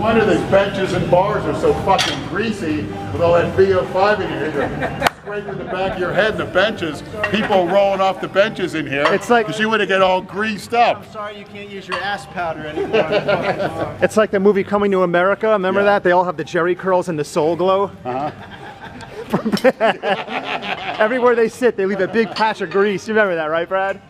wonder these benches and bars are so fucking greasy with all that VO5 in here. You're scraping the back of your head in the benches. People rolling off the benches in here. It's like, because you would have get all greased up. I'm sorry you can't use your ass powder anymore. It's like the movie Coming to America. Remember that? They all have the Jerry curls and the soul glow. Everywhere they sit, they leave a big patch of grease. You remember that, right, Brad?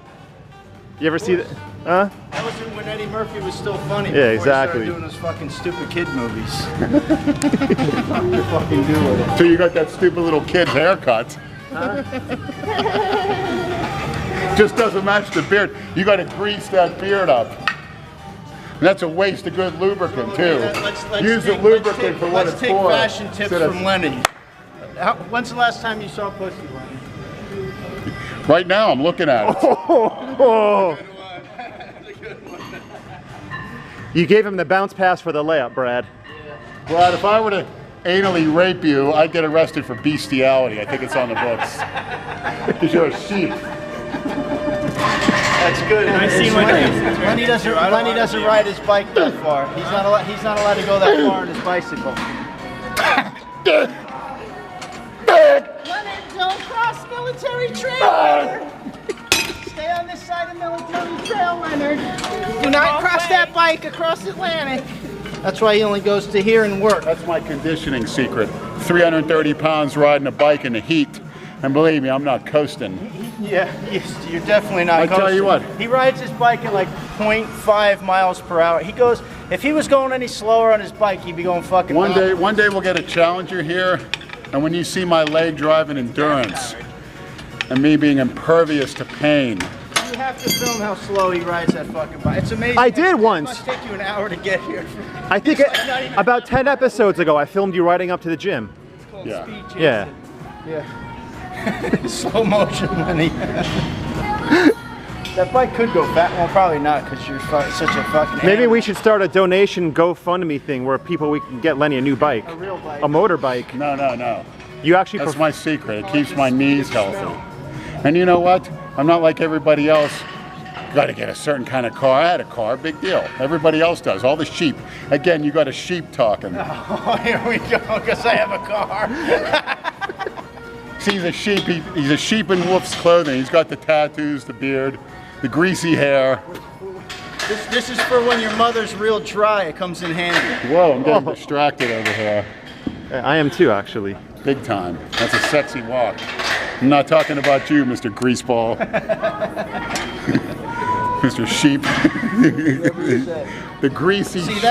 You ever see that? Huh? That was when Eddie Murphy was still funny. Yeah, exactly. He started doing those fucking stupid kid movies. Fucking do with it. So you got that stupid little kid's haircut. Huh? Just doesn't match the beard. You got to grease that beard up. And that's a waste of good lubricant too. Use the lubricant for what it's for. Let's take fashion tips from Lenny. When's the last time you saw pussy, Lenny? Right now, I'm looking at it. Oh. You gave him the bounce pass for the layup, Brad. Brad, if I were to anally rape you, I'd get arrested for bestiality. I think it's on the books. Because you're a sheep. That's good. Lenny doesn't ride his bike that far. He's not allowed to go that far on his bicycle. Leonard, don't cross military trail. Stay on this side of military trail, Leonard. Do not cross that bike across Atlantic. That's why he only goes to here and work. That's my conditioning secret. 330 pounds riding a bike in the heat. And believe me, I'm not coasting. Yeah, you're definitely not coasting. I tell you what. He rides his bike at like 0.5 miles per hour. He goes, if he was going any slower on his bike, he'd be going fucking One day we'll get a challenger here. And when you see my leg driving endurance and me being impervious to pain. You have to film how slow he rides that fucking bike. It's amazing. I did once. It must take you an hour to get here. I think about 10 episodes ago, I filmed you riding up to the gym. It's called Yeah. speed Yeah. Yeah. Slow motion, Lenny. That bike could go fast. Well, probably not because you're such a fucking Maybe we should start a donation GoFundMe thing where we can get Lenny a new bike. A real bike. A motorbike. No. You actually That's my secret. It keeps my knees healthy. And you know what? I'm not like everybody else. Got to get a certain kind of car. I had a car, big deal. Everybody else does. All the sheep. Again, you got a sheep talking. Oh, here we go, because I have a car. See, he's a sheep. He's a sheep in wolf's clothing. He's got the tattoos, the beard, the greasy hair. This is for when your mother's real dry. It comes in handy. Whoa, I'm getting distracted over here. I am too, actually. Big time. That's a sexy walk. I'm not talking about you, Mr. Greaseball. Mr. Sheep. The greasy sheep.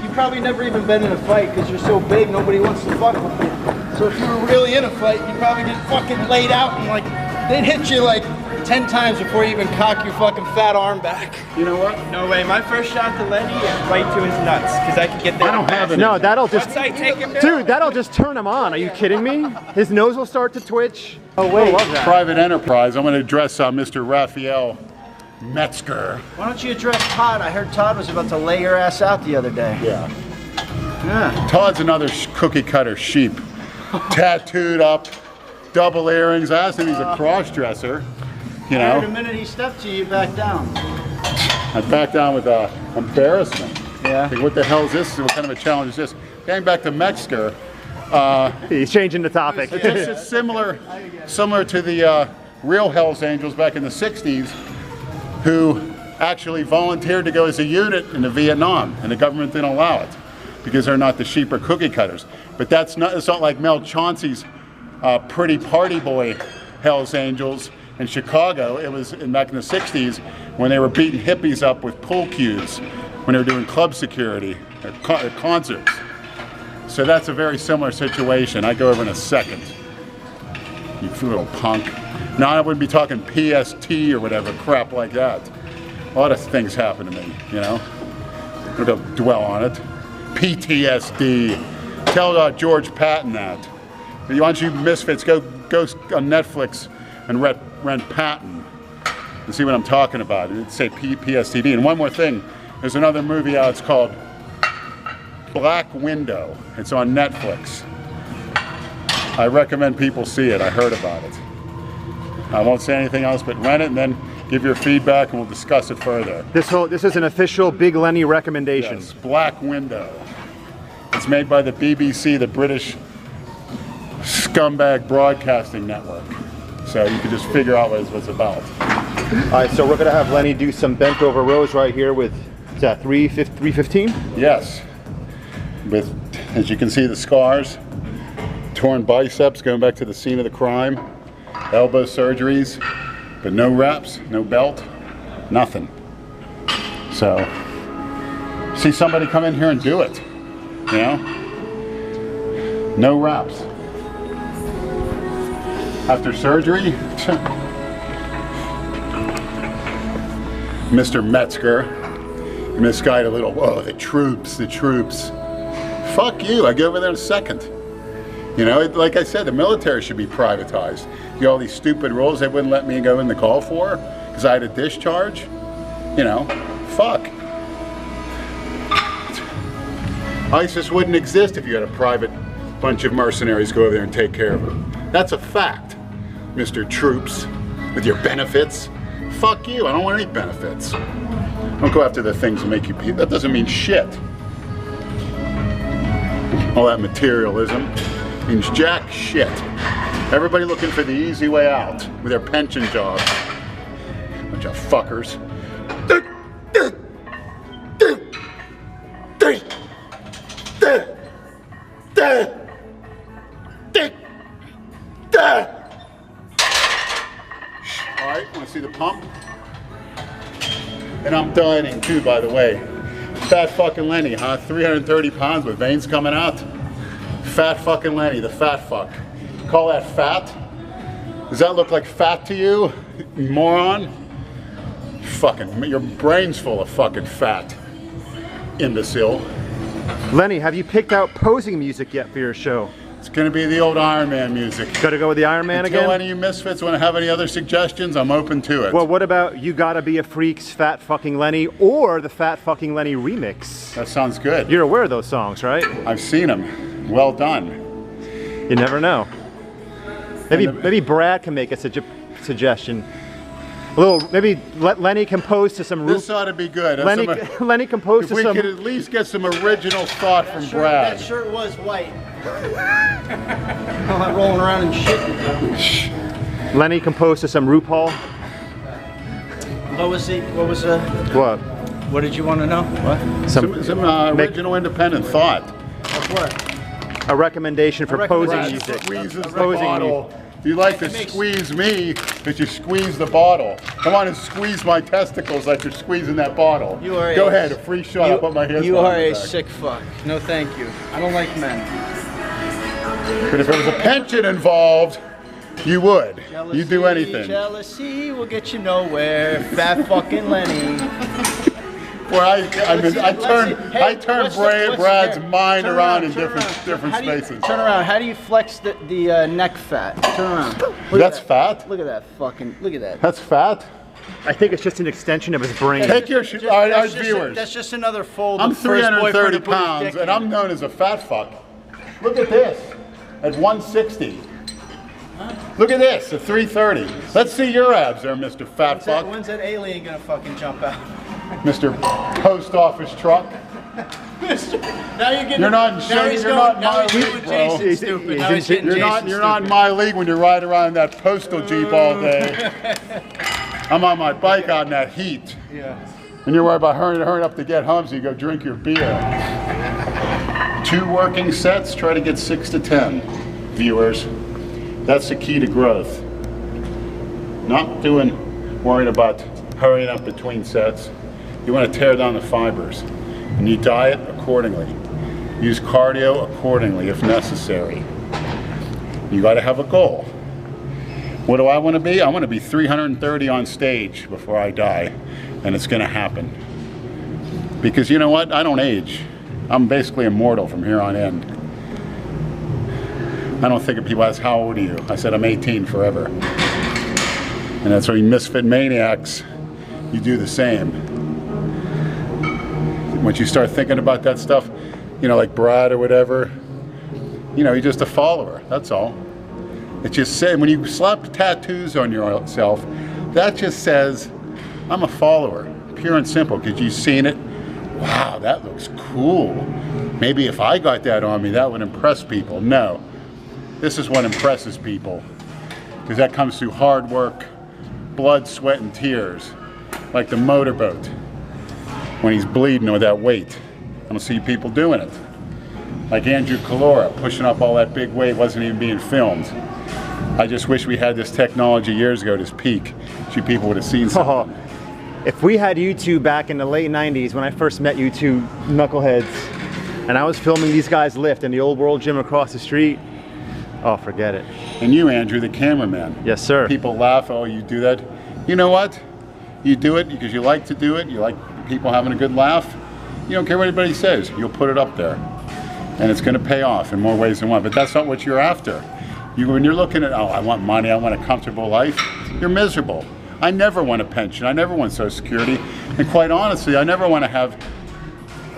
You've probably never even been in a fight because you're so big, nobody wants to fuck with you. So if you were really in a fight, you'd probably get fucking laid out and like, they'd hit you like 10 times before you even cock your fucking fat arm back. You know what? No way. My first shot to Lenny is right to his nuts because I can get there. I don't have it. No, that'll just... Once I take him down. Dude, that'll just turn him on. Are you kidding me? His nose will start to twitch. Oh, wait. I love that. Private enterprise. I'm going to address Mr. Raphael Metzger. Why don't you address Todd? I heard Todd was about to lay your ass out the other day. Yeah. Yeah. Todd's another cookie cutter sheep. Tattooed up, double earrings. I asked him if he's a cross-dresser. You know. The minute he stepped to you, you back down. I backed down with embarrassment. Yeah. Like, what the hell is this? What kind of a challenge is this? Getting back to Metzger. He's changing the topic. It's similar to the real Hells Angels back in the 60s who actually volunteered to go as a unit into Vietnam, and the government didn't allow it because they're not the sheep or cookie cutters. But it's not like Mel Chauncey's pretty party boy Hells Angels in Chicago. It was back in the 60s when they were beating hippies up with pool cues when they were doing club security at concerts. So that's a very similar situation. I go over in a second. You little punk. No, I wouldn't be talking PST or whatever crap like that. A lot of things happen to me, you know. I'm going to dwell on it. PTSD. Tell George Patton that. Why don't you Misfits go on Netflix and rent Patton and see what I'm talking about. It'd say PSTD. And one more thing. There's another movie out. It's called Black Window. It's on Netflix. I recommend people see it. I heard about it. I won't say anything else, but rent it and then give your feedback and we'll discuss it further. This is an official Big Lenny recommendation. Yes, Black Window. It's made by the BBC, the British scumbag broadcasting network. So you can just figure out what it's about. All right, so we're gonna have Lenny do some bent over rows right here with, is that 315? Yes. With, as you can see, the scars, torn biceps going back to the scene of the crime, elbow surgeries, but no reps, no belt, nothing. So, see somebody come in here and do it, you know? No reps. After surgery, Mr. Metzger misguided a little, oh, the troops. Fuck you, I go over there in a second. You know, like I said, the military should be privatized. You know, all these stupid rules they wouldn't let me go in the call for because I had a discharge. You know, fuck. ISIS wouldn't exist if you had a private bunch of mercenaries go over there and take care of them. That's a fact, Mr. Troops, with your benefits. Fuck you, I don't want any benefits. Don't go after the things that make you pee. That doesn't mean shit. All that materialism means jack shit. Everybody looking for the easy way out with their pension jobs. Bunch of fuckers. Alright, wanna see the pump? And I'm dining too, by the way. Fat fucking Lenny, huh? 330 pounds with veins coming out. Fat fucking Lenny, the fat fuck. Call that fat? Does that look like fat to you, moron? Fucking, your brain's full of fucking fat, imbecile. Lenny, have you picked out posing music yet for your show? It's gonna be the old Iron Man music. Gotta go with the Iron Man Until again? any of you misfits want to have any other suggestions, I'm open to it. Well, what about You Gotta Be a Freak's Fat Fucking Lenny or the Fat Fucking Lenny remix? That sounds good. You're aware of those songs, right? I've seen them. Well done. You never know. Maybe Brad can make a suggestion. A little, maybe Lenny compose to some. This ought to be good. Lenny composed if to some. we could at least get some original thought from Brad. That shirt was white. I'm not rolling around in shit. Lenny composed to some RuPaul. What was what did you want to know? What? Some original independent thought. What? A recommendation for posing Brad music. Squeezes the Posing bottle. Do you like to squeeze me, but you squeeze the bottle? Come on and squeeze my testicles like you're squeezing that bottle. Go ahead, a free shot. I'll put my hands on You are a back. sick fuck. No thank you. I don't like men. But if there was a pension involved, you would. Jealousy, You'd do anything. Jealousy will get you nowhere. Fat fucking Lenny. Where I turned Brad's mind around in different spaces. Turn around. How do you flex the neck fat? Turn around. That's fat? Look at that fucking. Look at that. That's fat? I think it's just an extension of his brain. Take your our viewers. That's just another fold. I'm of first 330 boyfriend pounds dick and I'm known as a fat fuck. Look at this at 160. Look at this at 330. Let's see your abs there, Mr. Fat Fuck. When's that alien gonna fucking jump out? Mr. Post Office Truck. Now you're getting. You're not in now he's you're going, not in now my he's league, doing bro. Jason stupid. Now he's getting You're Jason not in my league when you ride around in that postal Jeep all day. I'm on my bike out in that heat. Yeah. And you're worried about hurrying up to get home so you go drink your beer. 2 working sets, try to get 6 to 10 viewers. That's the key to growth. Not worrying about hurrying up between sets. You want to tear down the fibers. And you diet accordingly. Use cardio accordingly if necessary. You got to have a goal. What do I want to be? I want to be 330 on stage before I die. And it's going to happen. Because you know what? I don't age. I'm basically immortal from here on in. I don't think of people as, how old are you? I said I'm 18 forever. And that's why you misfit maniacs, you do the same. Once you start thinking about that stuff, you know, like Brad or whatever, you know, you're just a follower, that's all. It just says, when you slap tattoos on yourself, that just says, I'm a follower, pure and simple, because you've seen it. Wow, that looks cool. maybe if I got that on me, that would impress people. No, this is what impresses people, because that comes through hard work, blood, sweat, and tears, like the motorboat when he's bleeding with that weight. I don't see people doing it. Like Andrew Calora, pushing up all that big weight, wasn't even being filmed. I just wish we had this technology years ago, this peak. People would have seen something. If we had YouTube back in the late 90s when I first met you two knuckleheads, and I was filming these guys lift in the old World Gym across the street, oh, forget it. And you, Andrew, the cameraman. Yes, sir. People laugh, oh, you do that. You know what? You do it because you like to do it. You like people having a good laugh. You don't care what anybody says. You'll put it up there. And it's going to pay off in more ways than one. But that's not what you're after. When you're looking at, oh, I want money, I want a comfortable life, you're miserable. I never want a pension. I never want Social Security. And quite honestly, I never want to have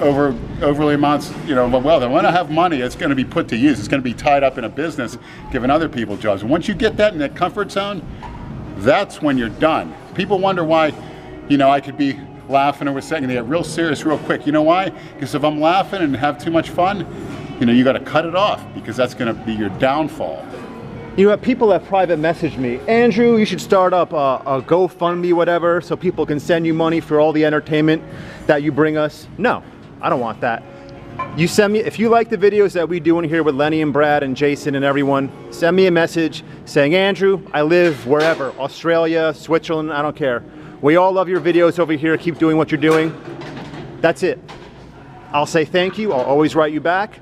overly amounts, of wealth. I want to have money that's going to be put to use. It's going to be tied up in a business, giving other people jobs. And once you get that in that comfort zone, that's when you're done. People wonder why, I could be laughing over a second. They get real serious real quick. You know why? Because if I'm laughing and have too much fun, you got to cut it off, because that's going to be your downfall. You have people that private message me, Andrew, you should start up a GoFundMe, whatever, so people can send you money for all the entertainment that you bring us. No, I don't want that. You send me, if you like the videos that we do in here with Lenny and Brad and Jason and everyone, send me a message saying, Andrew, I live wherever, Australia, Switzerland, I don't care. We all love your videos over here. Keep doing what you're doing. That's it. I'll say thank you. I'll always write you back.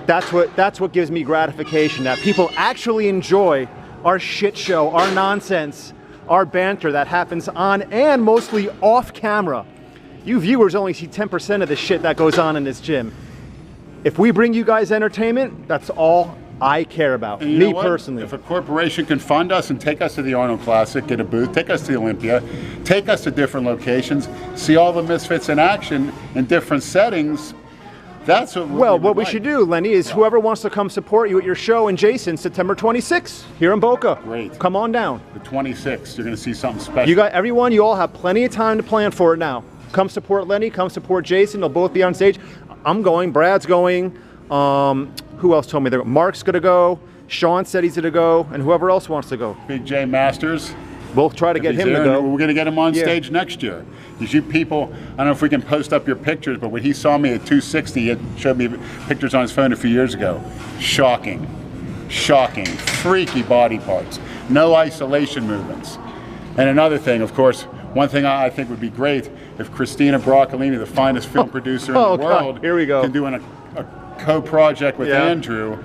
That's what gives me gratification, that people actually enjoy our shit show, our nonsense, our banter that happens on and mostly off camera. You viewers only see 10% of the shit that goes on in this gym. If we bring you guys entertainment, that's all I care about, me personally. If a corporation can fund us and take us to the Arnold Classic, get a booth, take us to the Olympia, take us to different locations, see all the Misfits in action in different settings, that's what we should do, Lenny, is whoever wants to come support you at your show in Jason, September 26th, here in Boca. Great. Come on down. The 26th, you're going to see something special. You got everyone, you all have plenty of time to plan for it now. Come support Lenny, come support Jason, they'll both be on stage. I'm going, Brad's going, who else told me they're going? Mark's going to go, Sean said he's going to go, and whoever else wants to go. Big J Masters. We'll try to get him to go. We're going to get him on stage next year. Because you people, I don't know if we can post up your pictures, but when he saw me at 260, it showed me pictures on his phone a few years ago. Shocking. Shocking. Freaky body parts. No isolation movements. And another thing, of course, one thing I think would be great if Christina Broccolini, the finest film producer in the world, here we go. can do a co-project with Andrew,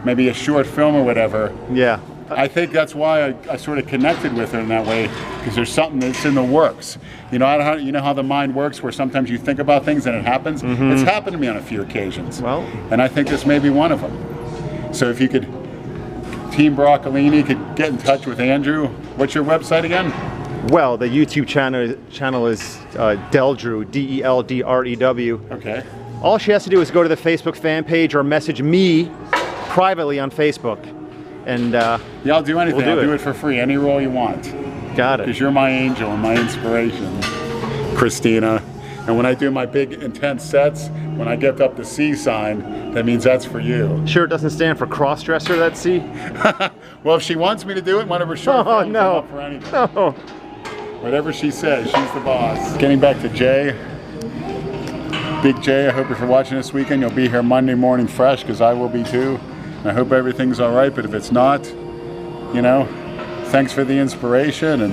maybe a short film or whatever. Yeah. I think that's why I sort of connected with her in that way, because there's something that's in the works. You know how the mind works, where sometimes you think about things and it happens? Mm-hmm. It's happened to me on a few occasions. Well, and I think this may be one of them. So if you could, Team Broccolini could get in touch with Andrew. What's your website again? Well, the YouTube channel is Deldrew, D-E-L-D-R-E-W. Okay. All she has to do is go to the Facebook fan page or message me privately on Facebook. And yeah, I'll do anything. I'll do it for free, any role you want. Got it. Because you're my angel and my inspiration, Christina. And when I do my big intense sets, when I get up the C sign, that means that's for you. Sure, it doesn't stand for cross-dresser, that C? Well, if she wants me to do it, one of her short films, I'm up for anything. No. Whatever she says, she's the boss. Getting back to Jay. Big Jay, I hope if you're watching this weekend, you'll be here Monday morning fresh, because I will be too. I hope everything's all right, but if it's not, thanks for the inspiration, and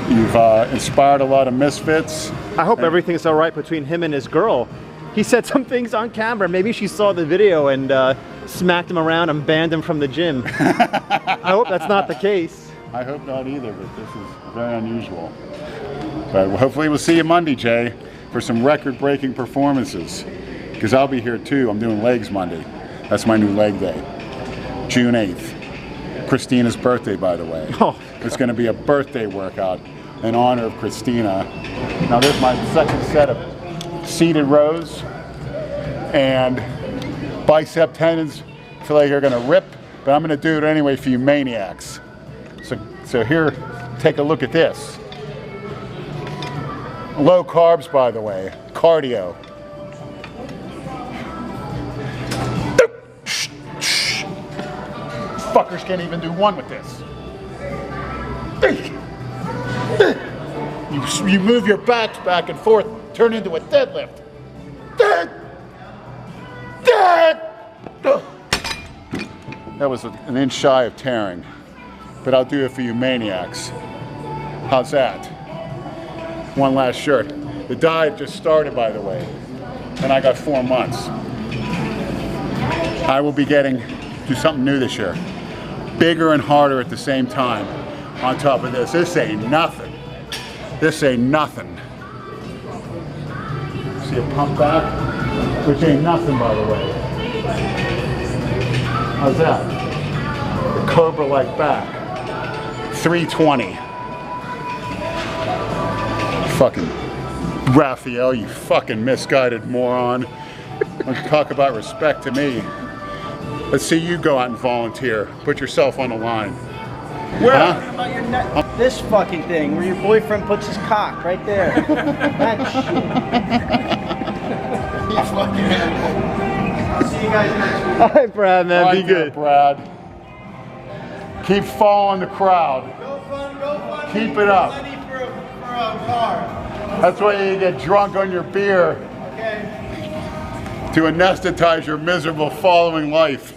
you've inspired a lot of misfits. I hope everything's all right between him and his girl. He said some things on camera. Maybe she saw the video and smacked him around and banned him from the gym. I hope that's not the case. I hope not either, but this is very unusual. But hopefully we'll see you Monday, Jay, for some record-breaking performances, because I'll be here too. I'm doing legs Monday. That's my new leg day, June 8th. Christina's birthday, by the way. Oh, it's going to be a birthday workout in honor of Christina. Now there's my second set of seated rows, and bicep tendons feel like they're going to rip, but I'm going to do it anyway for you maniacs. So here, take a look at this. Low carbs, by the way, cardio. fuckers can't even do one with this. You move your backs back and forth, turn into a deadlift. That was an inch shy of tearing, but I'll do it for you maniacs. How's that? One last shirt. The diet just started, by the way, and I got 4 months. I will be do something new this year. Bigger and harder at the same time. On top of this, this ain't nothing. This ain't nothing. See a pump back? Which ain't nothing, by the way. How's that? A Cobra-like back. 320. Fucking Raphael, you fucking misguided moron. Don't talk about respect to me. Let's see you go out and volunteer. Put yourself on the line. Where? Huh? About your this fucking thing where your boyfriend puts his cock right there. That shit. You fucking animal. I'll see you guys next week. All right, Brad, man, be Right good. there, Brad. Keep following the crowd. Go fund Keep it up. money for a car. That's why you get drunk on your beer Okay. to anesthetize your miserable following life.